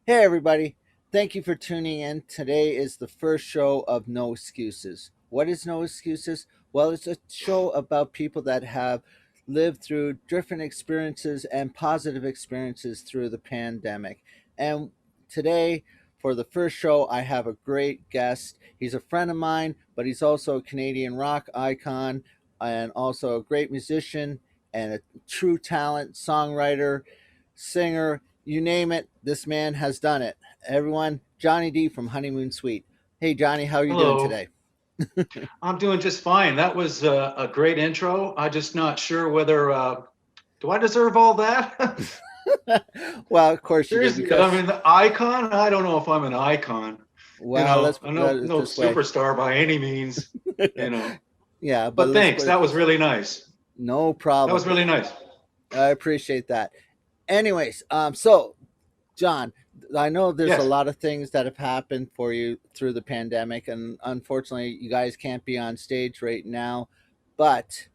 Hey, everybody. Thank you for tuning in. Today is the first show of No Excuses. What is No Excuses? Well, it's a show about people that have lived through different experiences and positive experiences through the pandemic. And today, for the first show, I have a great guest. He's a friend of mine, but he's also a Canadian rock icon and also a great musician and a true talent, songwriter, singer, you name it, this man has done it. Everyone, Johnnie Dee from Honeymoon Suite. Hey, Johnny, how are you doing Hello, today? I'm doing just fine. That was a great intro. I'm just not sure whether do I deserve all that? Well, of course you do, Seriously, I because, mean, the icon. I don't know if I'm an icon. well, let's I'm let no it no this way. superstar by any means. You know, Yeah, but but let's thanks. put it That was this way. really nice. No That was problem. really nice. I appreciate that. Anyways, so John, I know there's a Yes, lot of things that have happened for you through the pandemic, and unfortunately, you guys can't be on stage right now. But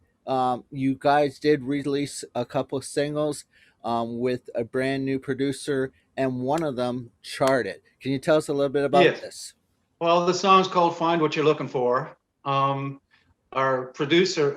you guys did release a couple singles with a brand new producer, and one of them charted. Can you tell us a little bit about yes. this? Well, the song's called "Find What You're Looking For." Um, our producer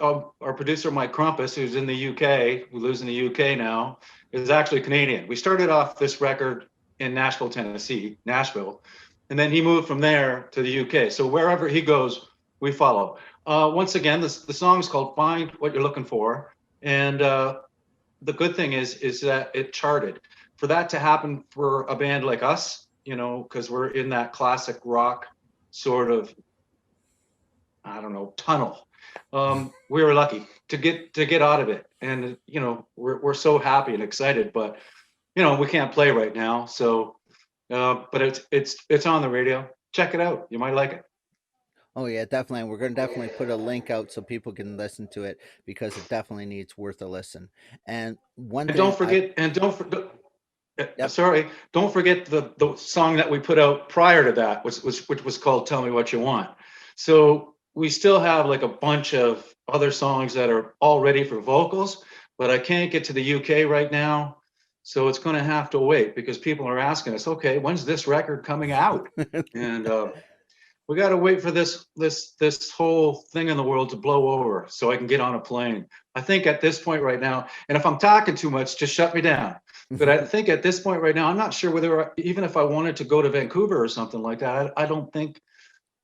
Mike Crumpus, who's in the UK, who lives in the UK now, is actually Canadian. We started off this record in Nashville, Tennessee, Nashville, and then he moved from there to the UK. So wherever he goes, we follow. Once again, the song is called "Find What You're Looking For," and the good thing is that it charted. For that to happen for a band like us, because we're in that classic rock sort of, I don't know, tunnel. We were lucky to get out of it, and we're so happy and excited. But we can't play right now, so but it's on the radio. Check it out. You might like it. Oh yeah, definitely. We're gonna definitely put a link out so people can listen to it because it definitely needs worth a listen. And one And thing don't I forget, and don't forget. yep. Sorry, don't forget the song that we put out prior to that, which was called "Tell Me What You Want." So we still have like a bunch of other songs that are all ready for vocals, but I can't get to the UK right now, so it's going to have to wait because people are asking us, okay, when's this record coming out? And we got to wait for this whole thing in the world to blow over so I can get on a plane. I think at this point right now, and if I'm talking too much, just shut me down. But I think at this point right now, I'm not sure whether even if I wanted to go to Vancouver or something like that, I don't think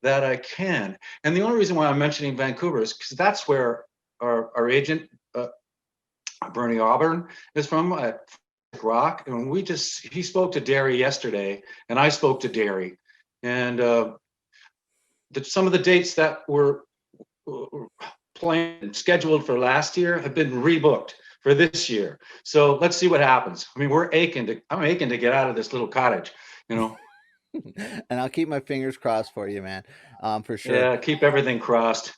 that I can. And the only reason why I'm mentioning Vancouver is because that's where our agent Bernie Auburn is from at Rock, and he spoke to Derry yesterday, and I spoke to Derry, and some of the dates that were planned scheduled for last year have been rebooked for this year. So let's see what happens. I mean, I'm aching to get out of this little cottage, you know. And I'll keep my fingers crossed for you, man, for sure. Yeah, keep everything crossed.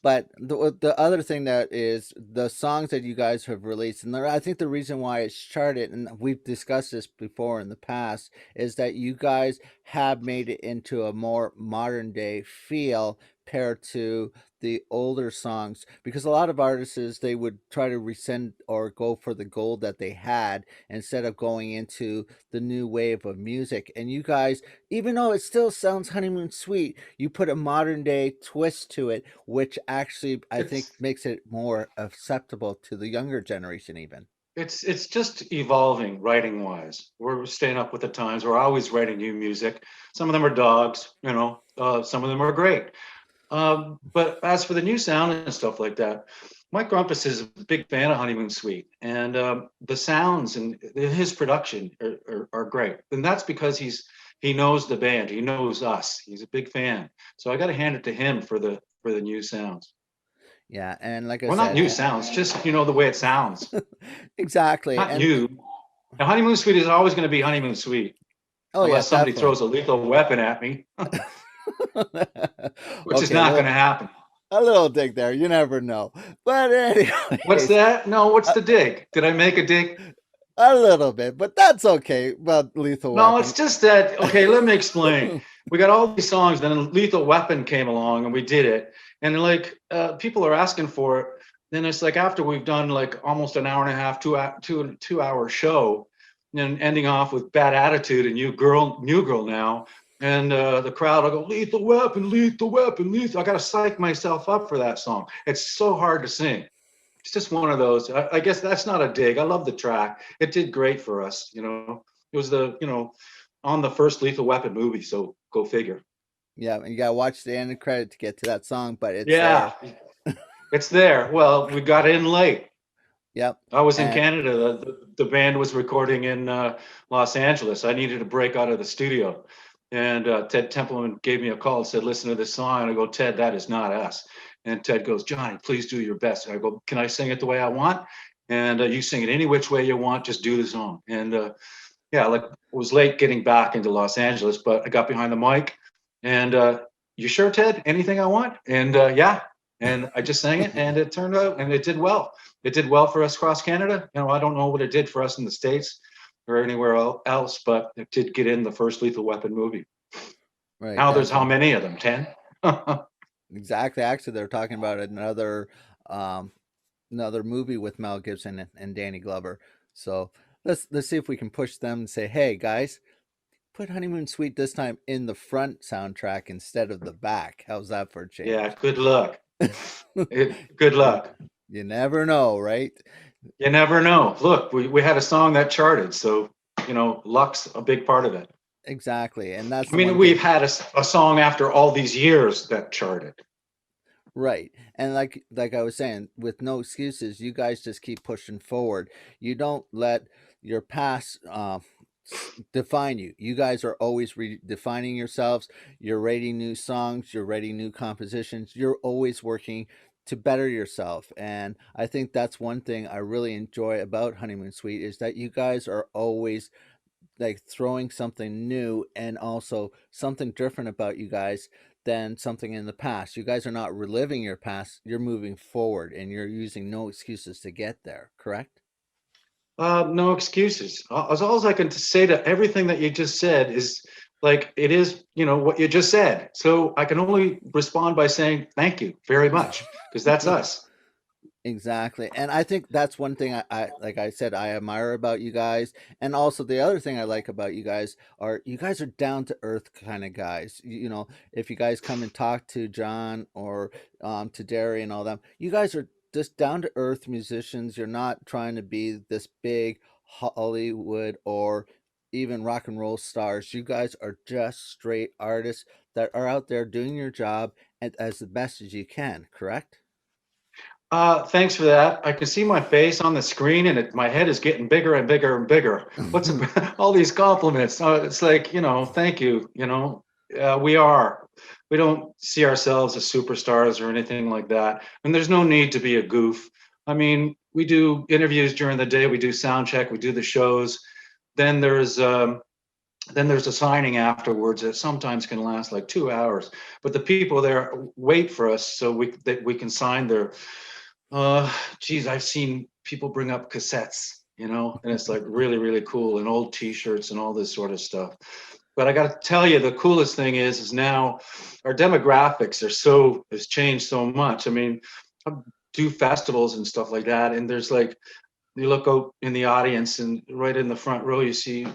But the other thing that is the songs that you guys have released, and I think the reason why it's charted, and we've discussed this before in the past, is that you guys have made it into a more modern day feel paired to the older songs, because a lot of artists they would try to rescind or go for the gold that they had instead of going into the new wave of music. And you guys, even though it still sounds honeymoon sweet, you put a modern day twist to it, which actually I think it's makes it more acceptable to the younger generation, even. it's just evolving writing wise. We're staying up with the times. We're always writing new music. Some of them are dogs, some of them are great. But as for the new sound and stuff like that, Mike Grumpus is a big fan of Honeymoon Suite, and the sounds and his production are great. And that's because he knows the band, he knows us. He's a big fan, so I got to hand it to him for the new sounds. Yeah, and like I Well, not said, new sounds, just the way it sounds. exactly. Not And new. Now, Honeymoon Suite is always going to be Honeymoon Suite, oh yeah, unless somebody definitely. throws a lethal weapon at me, which is Okay, not going to happen. a little dig there. You never know. But What's anyways, that? No, what's a, the dig? Did I make a dig? a little bit, but that's okay. About Lethal No, it's Weapon. just that, okay, let me explain. We got all these songs, then Lethal Weapon came along and we did it. And like people are asking for it. Then it's like after we've done like almost an hour and a half, 2 hour show, and ending off with Bad Attitude and You Girl, New Girl Now. And the crowd will go, lethal weapon, lethal weapon, lethal. I got to psych myself up for that song. It's so hard to sing. It's just one of those. I guess that's not a dig. I love the track. It did great for us. It was on the first Lethal Weapon movie. So go figure. Yeah, and you gotta watch the end of credit to get to that song, but it's Yeah, there. it's there. Well, we got in late. Yep. I was in And Canada. The band was recording in Los Angeles. I needed to break out of the studio. And Ted Templeman gave me a call and said, listen to this song. And I go, Ted, that is not us. And Ted goes, Johnny, please do your best. And I go, can I sing it the way I want? And you sing it any which way you want. Just do the song. And yeah, like it was late getting back into Los Angeles, but I got behind the mic. And you sure, Ted? Anything I want? And yeah. And I just sang it, and it turned out, and it did well. It did well for us across Canada. I don't know what it did for us in the States or anywhere else, but it did get in the first Lethal Weapon movie. right, Now there's how definitely. many of them? 10? Exactly. Actually, they're talking about um another movie with Mel Gibson and Danny Glover. So let's see if we can push them and say, hey guys, put Honeymoon Suite this time in the front soundtrack instead of the back. How's that for a Yeah, change? good luck. Good you, luck. you never know, right? You never know. Look, we had a song that charted, so luck's a big part of it. Exactly. And that's I the mean, one we've thing. had a song after all these years that charted. Right. And like I was saying, with no excuses, you guys just keep pushing forward. You don't let your past define you. You guys are always redefining yourselves. You're writing new songs, you're writing new compositions. You're always working to better yourself. And I think that's one thing I really enjoy about Honeymoon Suite is that you guys are always like throwing something new and also something different about you guys than something in the past. You guys are not reliving your past, you're moving forward and you're using no excuses to get there, correct? No excuses. All I can say to everything that you just said is like it is, what you just said. So I can only respond by saying thank you very much because that's us. Exactly. And I think that's one thing I like I said I admire about you guys. And also the other thing I like about you guys are down to earth kind of guys. If you guys come and talk to John or to Derry and all them, you guys are just down to earth musicians. You're not trying to be this big Hollywood or even rock and roll stars. You guys are just straight artists that are out there doing your job as the best as you can, correct? Thanks for that. I can see my face on the screen, and my head is getting bigger and bigger and bigger. What's all these compliments? It's like thank you. We are. We don't see ourselves as superstars or anything like that, and there's no need to be a goof. I mean, we do interviews during the day. We do sound check. We do the shows. Then there's um, then there's a signing afterwards that sometimes can last like 2 hours. But the people there wait for us so that we can sign their geez, I've seen people bring up cassettes, and it's like really, really cool, and old T-shirts and all this sort of stuff. But I got to tell you, the coolest thing is now our demographics has changed so much. I mean, I do festivals and stuff like that, and there's like you look out in the audience, and right in the front row, you see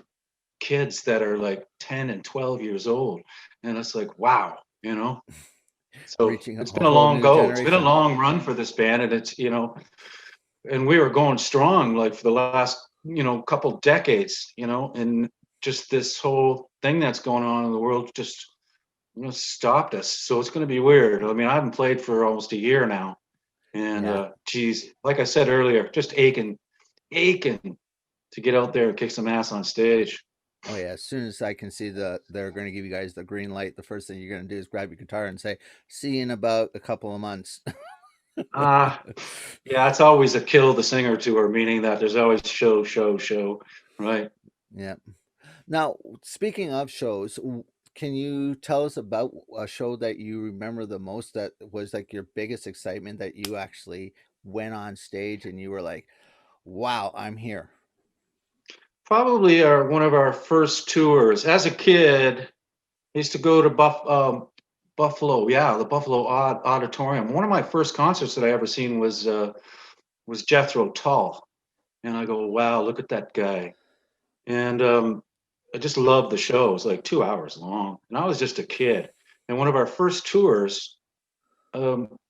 kids that are like 10 and 12 years old, and it's like wow. So Reaching it's a been a whole long new go. It's been a generation. long run for this band, and and we were going strong like for the last couple decades, and just this whole thing that's going on in the world just stopped us. So it's going to be weird. I mean, I haven't played for almost a year now, and Yeah. geez, like I said earlier, just aching to get out there and kick some ass on stage. Oh yeah. As soon as I can see they're going to give you guys the green light, the first thing you're going to do is grab your guitar and say, "See you in about a couple of months." Ah, yeah, it's always a kill the singer tour, meaning that there's always show, right? Yeah. Now, speaking of shows, can you tell us about a show that you remember the most that was like your biggest excitement that you actually went on stage and you were like, "Wow, I'm here." Probably one of our first tours. As a kid, I used to go to Buffalo, yeah, the Buffalo Auditorium. One of my first concerts that I ever seen was Jethro Tull, and I go, wow, look at that guy. And I just loved the show. It was like 2 hours long, and I was just a kid. And one of our first tours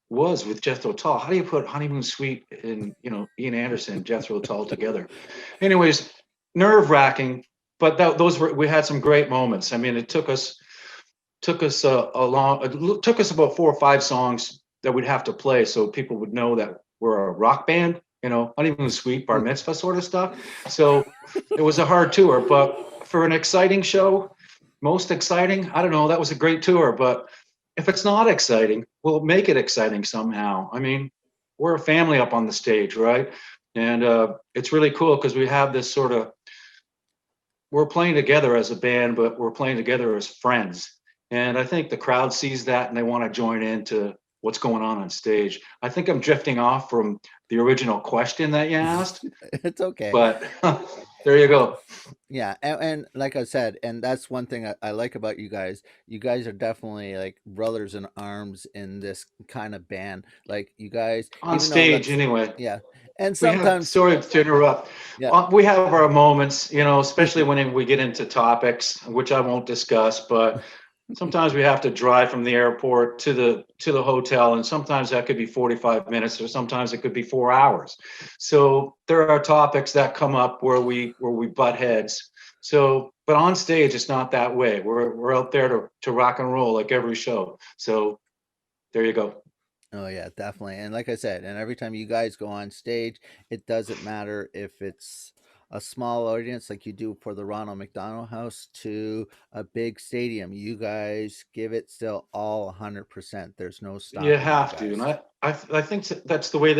was with Jethro Tull. How do you put Honeymoon Suite and Ian Anderson, Jethro Tull together? Anyways, nerve wracking, but those were we had some great moments. I mean, it took us it took us about 4 or 5 songs that we'd have to play so people would know that we're a rock band. Honeymoon Suite, bar mitzvah sort of stuff. So it was a hard tour, but for an exciting show, most exciting, I don't know, that was a great tour. But if it's not exciting, we'll make it exciting somehow. I mean, we're a family up on the stage, right? And it's really cool because we have this sort of we're playing together as a band, but we're playing together as friends. And I think the crowd sees that and they want to join into what's going on stage. I think I'm drifting off from the original question that you asked, It's okay. but there you go. Yeah, and like I said, and that's one thing I like about you guys. You guys are definitely like brothers in arms in this kind of band. Like you guys, On even though stage, let's, anyway. yeah, and We have, sometimes, sorry to interrupt. yeah, We have our moments, especially when we get into topics, which I won't discuss, but sometimes we have to drive from the airport to the hotel, and sometimes that could be 45 minutes, or sometimes it could be 4 hours. So there are topics that come up where we butt heads. So, but on stage, it's not that way. We're out there to rock and roll like every show. So there you go. oh yeah, definitely. And like I said, and every time you guys go on stage, it doesn't matter if it's a small audience like you do for the Ronald McDonald House to a big stadium. You guys give it still all 100%. There's no You stopping you have to, and guys. I think that's the way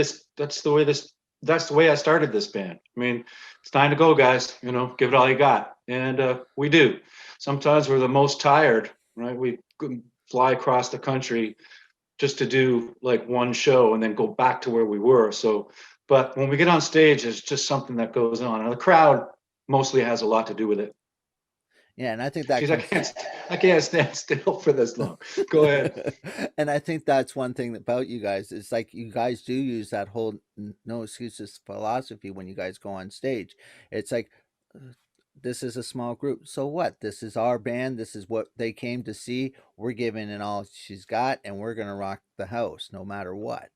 I started this band. I mean, it's time to go, guys. Give it all you got, and we do. Sometimes we're the most tired, right? We fly across the country just to do like one show and then go back to where we were. So, but when we get on stage, it's just something that goes on, and the crowd mostly has a lot to do with it. Yeah, and I think that Geez, I comes can't, I can't stand still for this long. Go ahead. and I think that's one thing about you guys. It's like you guys do use that whole no excuses philosophy when you guys go on stage. It's like uh, this is a small group. So what? This is our band. This is what they came to see. We're giving it all she's got and we're going to rock the house no matter what.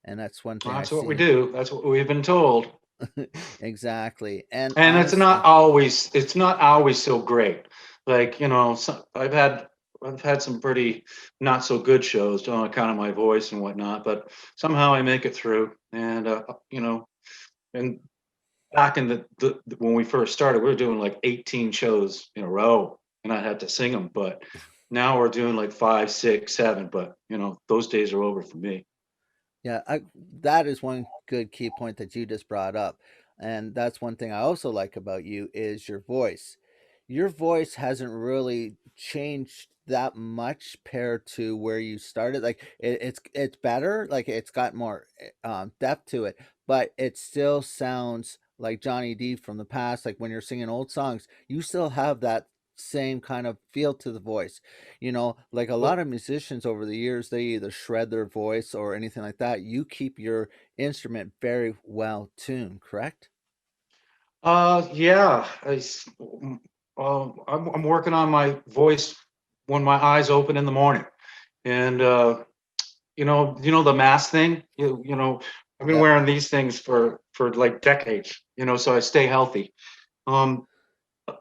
And that's one thing I That's what we see. do. That's what we've been told. Exactly. And And honestly, it's not always so great. Like, I've had some pretty not so good shows on account of my voice and whatnot, but somehow I make it through. And and back in when we first started, we were doing like 18 shows in a row, and I had to sing them. But now we're doing like 5, 6, 7. But those days are over for me. yeah, that is one good key point that you just brought up. And that's one thing I also like about you is your voice. Your voice hasn't really changed that much paired to where you started. Like it's better, like it's got more depth to it, but it still sounds like Johnny D from the past. Like when you're singing old songs, you still have that same kind of feel to the voice. Like a lot Well, of musicians over the years, they either shred their voice or anything like that. You keep your instrument very well tuned, correct? yeah, I'm working on my voice when my eyes open in the morning, and the mask thing. I've been Yep. wearing these things for like decades. So I stay healthy. Um,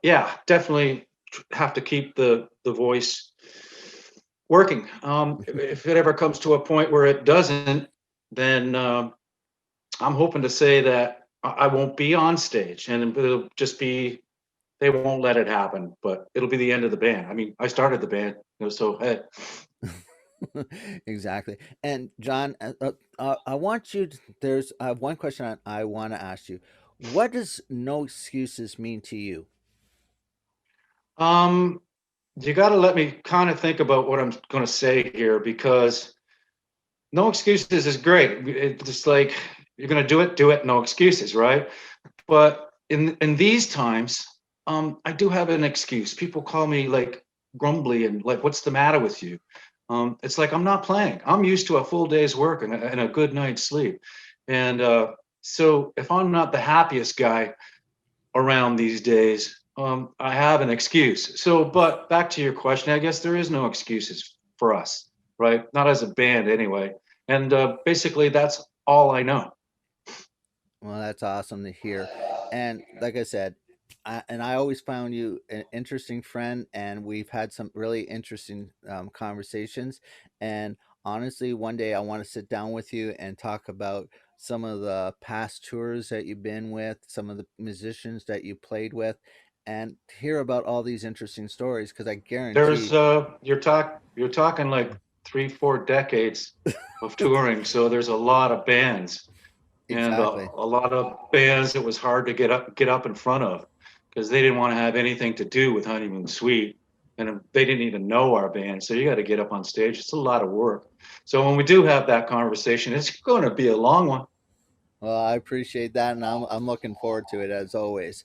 yeah, definitely have to keep the voice working. If it ever comes to a point where it doesn't, then I'm hoping to say that I won't be on stage, and it'll just be they won't let it happen. But it'll be the end of the band. I mean, I started the band, so hey. Exactly. And John, I want you to, there's one question I want to ask you. What does no excuses mean to you? Um, you got to let me kind of think about what I'm going to say here, because no excuses is great. It's just like you're going to do it, no excuses, right? But in these times, I do have an excuse. People call me like grumbly and like, what's the matter with you? It's like I'm not playing. I'm used to a full day's work and a good night's sleep, and so if I'm not the happiest guy around these days, I have an excuse. So, but back to your question, I guess there is no excuses for us, right? Not as a band, anyway. And basically, that's all I know. Well, that's awesome to hear. And like I said, I always found you an interesting friend, and we've had some really interesting conversations. And honestly, one day I want to sit down with you and talk about some of the past tours that you've been with, some of the musicians that you played with, and hear about all these interesting stories because I There's guarantee you're talking like 3, 4 decades of touring, so there's a lot of bands and exactly. a lot of bands that was hard to get up in front of because they didn't want to have anything to do with Honeymoon Suite, and they didn't even know our band. So you got to get up on stage. It's a lot of work. So when we do have that conversation, it's going to be a long one. Well, I appreciate that, and I'm looking forward to it as always.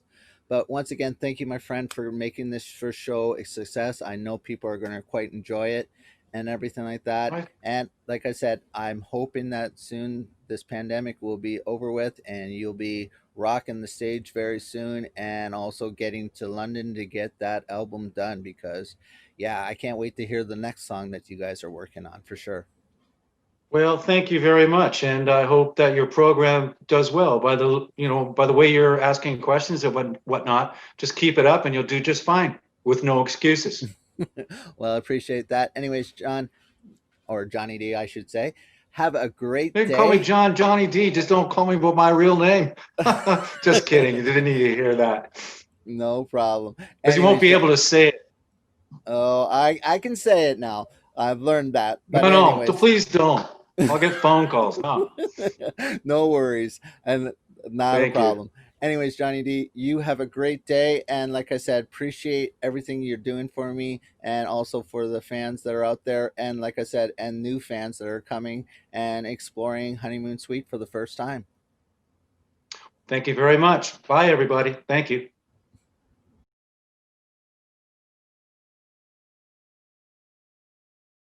But once again, thank you, my friend, for making this first show a success. I know people are going to quite enjoy it and everything like that. I, And like I said, I'm hoping that soon this pandemic will be over with and you'll be rocking the stage very soon and also getting to London to get that album done because, yeah, I can't wait to hear the next song that you guys are working on for sure. well, thank you very much, and I hope that your program does well. By the way you're asking questions and whatnot, just keep it up, and you'll do just fine with no excuses. Well, I appreciate that. Anyways, John, or Johnny D, I should say. Have a great You can call me day. John Johnny D. Just don't call me by my real name. Just kidding. You didn't need to hear that No problem. because you won't Anyways, be able to say it. oh, I can say it now. I've learned that. But No, no, anyways, please don't. I'll get phone calls. No, no worries, and not a thank you. problem. Anyways, Johnny D, you have a great day, and like I said, appreciate everything you're doing for me, and also for the fans that are out there, and like I said, and new fans that are coming and exploring Honeymoon Suite for the first time. Thank you very much. Bye, everybody. Thank you.